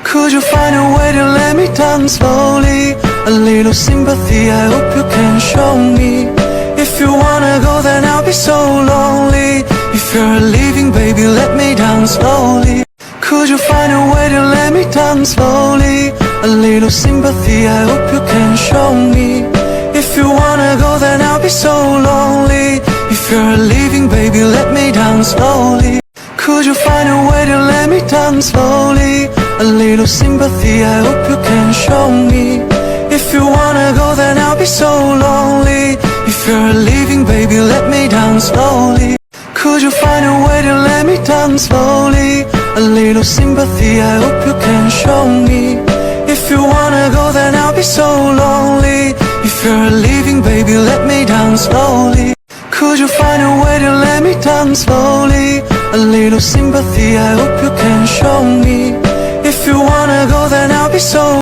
Could you find a way to let me down slowly? A little sympathy, I hope you can show me. If you wanna go, then I'll be so lonely. If you're leaving, baby, let me down slowly. Could you find a way to let me down slowly? A little sympathy, I hope you can show me. If you wanna go, then I'll be so lonely. If you're leaving, baby, let me down slowly. Could you find a way to let me down slowly? A little sympathy, I hope you can show me. If you wanna go, then I'll be so lonely. If you're leaving, baby, let me down slowly. Could you find a way to let me down slowly? A little sympathy, I hope you can show me. If you wanna go, then I'll be so lonely. If you're leaving, baby, let me down slowly. Could you find a way to let me down slowly? A little sympathy, I hope you can show me. If you wanna go, then I'll be so